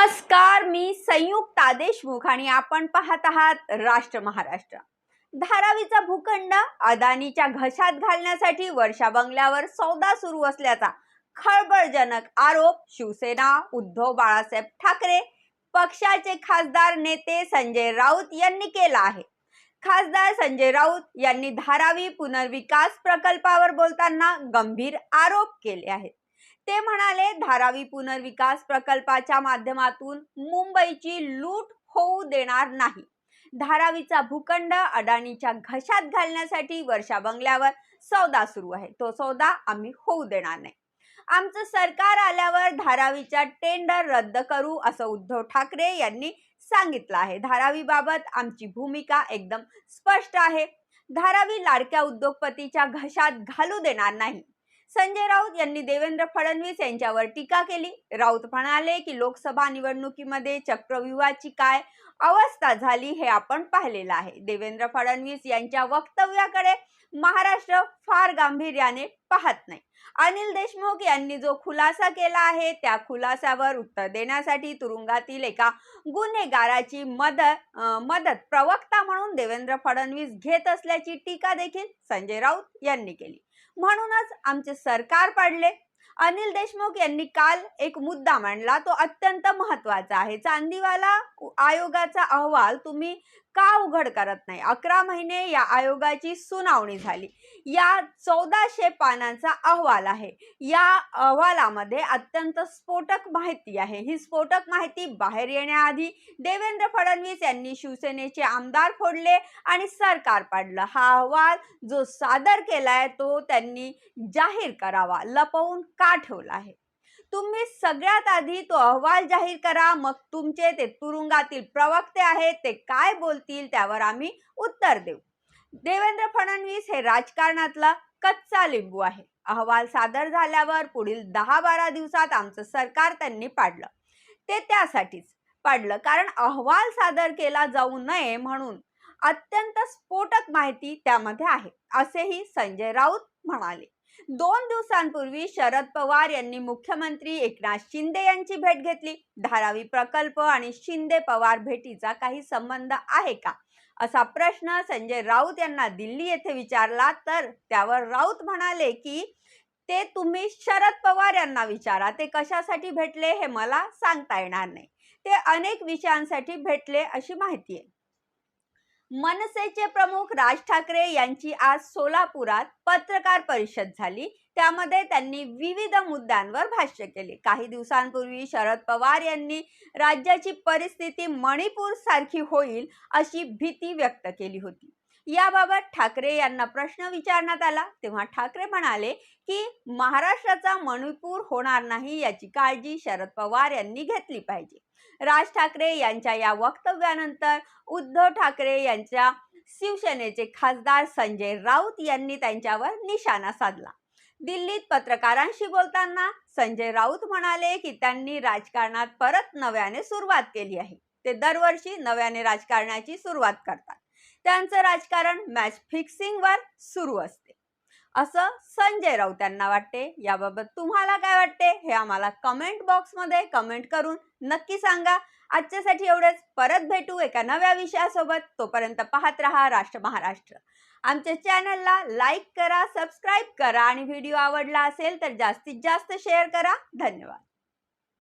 नमस्कार, मी संयुक्ता देशमुख आणि आपण पाहत आहात राष्ट्र महाराष्ट्र। धारावीचा भूखंड अदानीच्या घशात घालण्यासाठी वर्षा बंगल्यावर सौदा सुरू असल्याचा खळबळजनक आरोप शिवसेना उद्धव बाळासाहेब ठाकरे पक्षाचे खासदार नेते संजय राऊत यांनी केला आहे। खासदार संजय राऊत यांनी धारावी पुनर्विकास प्रकल्पावर बोलताना गंभीर आरोप केले आहेत। ते म्हणाले, धारावी पुनर्विकास प्रकल्पाच्या माध्यमातून मुंबईची लूट होऊ देणार नाही। धारावीचा भूखंड अडाणीच्या घशात घालण्यासाठी वर्षा बंगल्यावर सौदा सुरू आहे, तो सौदा आम्ही होऊ देणार नाही। आमचं सरकार आल्यावर धारावीचा टेंडर रद्द करू असं उद्धव ठाकरे यांनी सांगितलं आहे। धारावीबाबत आमची भूमिका एकदम स्पष्ट आहे। धारावी लाडक्या उद्योगपतीच्या घशात घालू देणार नाही। संजय राऊत यांनी देवेंद्र फडणवीस यांच्यावर टीका केली। राऊत म्हणाले की लोकसभा निवडणुकीमध्ये चक्रव्यूहाची काय अवस्था झाली हे आपण पाहिलेलं आहे। देवेंद्र फडणवीस यांच्या वक्तव्याकडे महाराष्ट्र फार गांभीर्याने पाहत नाही। अनिल देशमुख यांनी जो खुलासा केला आहे त्या खुलासावर उत्तर देण्यासाठी तुरुंगातील एका गुन्हेगाराची मदत प्रवक्ता म्हणून देवेंद्र फडणवीस घेत असल्याची टीका देखील संजय राऊत यांनी केली। म्हणूनच आमचे सरकार पडले। अनिल देशमुख यांनी काल एक मुद्दा मांडला, तो अत्यंत महत्त्वाचा आहे। चांदीवाला आयोगाचा अहवाल तुम्ही का उघड करत नाही? 11 महिने या आयोगाची सुनावणी झाली। या 1400 पानांचा अहवाल आहे। या अहवालामध्ये अत्यंत स्फोटक माहिती आहे। ही स्फोटक माहिती बाहेर येण्याआधी देवेंद्र फडणवीस यांनी शिवसेनेचे आमदार फोडले आणि सरकार पाडलं। हा अहवाल जो सादर केलाय तो त्यांनी जाहीर करावा, लपवून का ठेवला आहे? तुम्ही सगळ्यात आधी तो अहवाल जाहीर करा, मग तुमचे ते तुरुंगातील प्रवक्ते आहेत ते काय बोलतील त्यावर आम्ही उत्तर देऊ। देवेंद्र फडणवीस हे राजकारणातला कच्चा लिंबू आहे। अहवाल सादर झाल्यावर पुढील 10-12 दिवसात आमचं सरकार त्यांनी पाडलं। ते त्यासाठीच पाडलं कारण अहवाल सादर केला जाऊ नये म्हणून अत्यंत स्फोटक माहिती त्यामध्ये आहे, असेही संजय राऊत म्हणाले। 2 दिवसांपूर्वी शरद पवार यांनी मुख्यमंत्री एकनाथ शिंदे यांची भेट घेतली। धारावी प्रकल्प आणि शिंदे पवार भेटीचा काही संबंध आहे का असा प्रश्न संजय राऊत यांना दिल्ली येथे विचारला, तर त्यावर राऊत म्हणाले की ते तुम्ही शरद पवार यांना विचारा, ते कशासाठी भेटले हे मला सांगता येणार नाही। ते अनेक विषयांसाठी भेटले अशी माहिती आहे। मनसेचे प्रमुख राज ठाकरे यांची आज सोलापुरात पत्रकार परिषद झाली। त्यामध्ये त्यांनी विविध मुद्द्यांवर भाष्य केले। काही दिवसांपूर्वी शरद पवार यांनी राज्याची परिस्थिती मणिपूर सारखी होईल अशी भीती व्यक्त केली होती। याबाबत ठाकरे यांना प्रश्न विचारण्यात आला, तेव्हा ठाकरे म्हणाले की महाराष्ट्राचा मणिपूर होणार नाही याची काळजी शरद पवार यांनी घेतली पाहिजे। राज ठाकरे यांच्या या वक्तव्यानंतर उद्धव ठाकरे यांच्या शिवसेनेचे खासदार संजय राऊत यांनी त्यांच्यावर निशाणा साधला। दिल्लीत पत्रकारांशी बोलताना संजय राऊत म्हणाले की त्यांनी राजकारणात परत नव्याने सुरुवात केली आहे। ते दरवर्षी नव्याने राजकारणाची सुरुवात करतात। त्यांचं राजकारण मॅच फिक्सिंगवर सुरू असते असं संजय राऊत यांना वाटते। याबाबत तुम्हाला काय वाटते हे आम्हाला कमेंट बॉक्समध्ये कमेंट करून नक्की सांगा। आजच्यासाठी एवढेच, परत भेटू एका नव्या विषयासोबत। तोपर्यंत पाहत रहा राष्ट्र महाराष्ट्र। आमच्या चॅनलला लाईक करा, सबस्क्राईब करा आणि व्हिडिओ आवडला असेल तर जास्तीत जास्त शेअर करा। धन्यवाद।